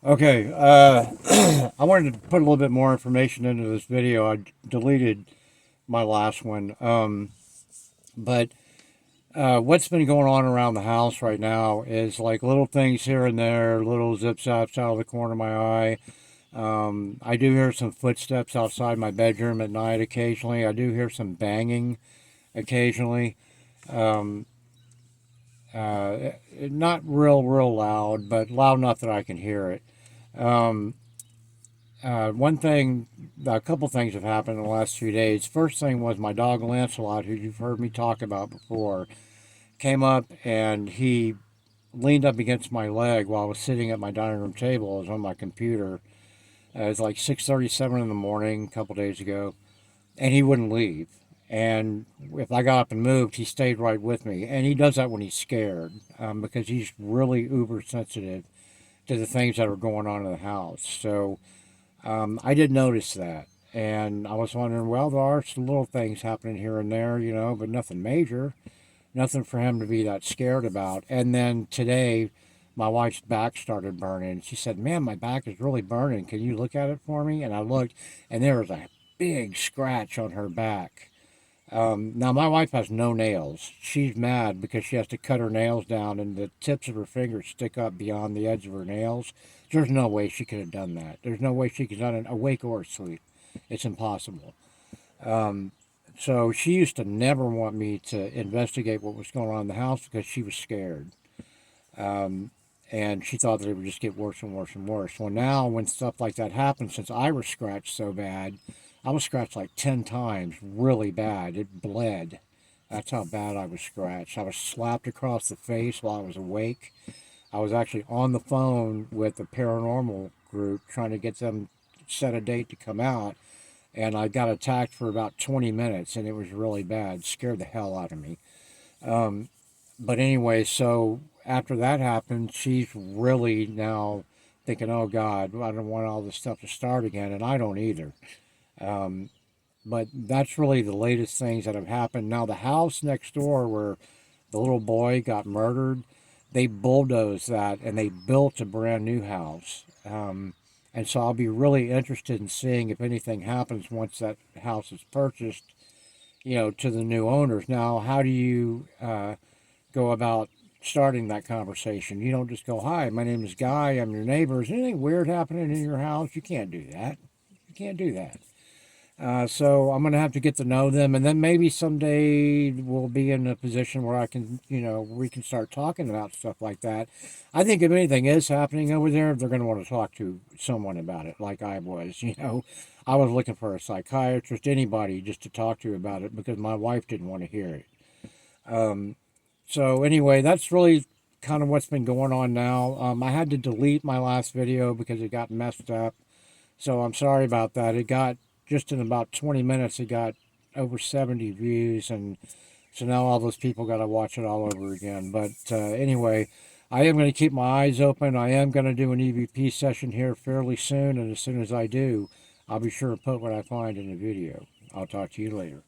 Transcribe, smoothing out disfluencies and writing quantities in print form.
Okay, I wanted to put a little bit more information into this video. I deleted my last one. But what's been going on around the house right now is like little things here and there, little zip zaps out of the corner of my eye. I do hear some footsteps outside my bedroom at night occasionally. I do hear some banging occasionally. Um, Not real loud, but loud enough that I can hear it. Um, One thing, a couple things have happened in the last few days. First thing was my dog Lancelot, who you've heard me talk about before, came up and he leaned up against my leg while I was sitting at my dining room table. I was on my computer. It was like 6:37 in the morning a couple days ago, and he wouldn't leave. And if I got up and moved, he stayed right with me. And he does that when he's scared, because he's really uber sensitive to the things that are going on in the house. So I did notice that. And I was wondering, well, there are some little things happening here and there, but nothing major, nothing for him to be that scared about. And then today, my wife's back started burning. She said, "Man, my back is really burning. Can you look at it for me?" And I looked, and there was a big scratch on her back. Now, my wife has no nails. She's mad because she has to cut her nails down, and the tips of her fingers stick up beyond the edge of her nails. There's no way she could have done that. There's no way she could have done it awake or asleep. It's impossible. Um, so she used to never want me to investigate what was going on in the house because she was scared. Um, and she thought that it would just get worse and worse and worse. Well, now when stuff like that happens, since I was scratched so bad, I was scratched like 10 times, really bad. It bled. That's how bad I was scratched. I was slapped across the face while I was awake. I was actually on the phone with the paranormal group trying to get them set a date to come out. And I got attacked for about 20 minutes, and it was really bad. It scared the hell out of me. Um, but anyway, so after that happened, she's really now thinking, oh God, I don't want all this stuff to start again, and I don't either. Um, but that's really the latest things that have happened. Now, the house next door where the little boy got murdered, they bulldozed that and they built a brand new house. And so I'll be really interested in seeing if anything happens once that house is purchased, to the new owners. Now, how do you go about starting that conversation? You don't just go, "Hi, my name is Guy. I'm your neighbor. Is anything weird happening in your house?" You can't do that. You can't do that. So I'm going to have to get to know them, and then maybe someday we'll be in a position where I can, we can start talking about stuff like that. I think if anything is happening over there, they're going to want to talk to someone about it, like I was. I was looking for a psychiatrist, anybody, just to talk to about it because my wife didn't want to hear it. So anyway, that's really kind of what's been going on now. I had to delete my last video because it got messed up. So I'm sorry about that. It got, just in about 20 minutes, it got over 70 views. And so now all those people got to watch it all over again. But anyway, I am going to keep my eyes open. I am going to do an EVP session here fairly soon. And as soon as I do, I'll be sure to put what I find in the video. I'll talk to you later.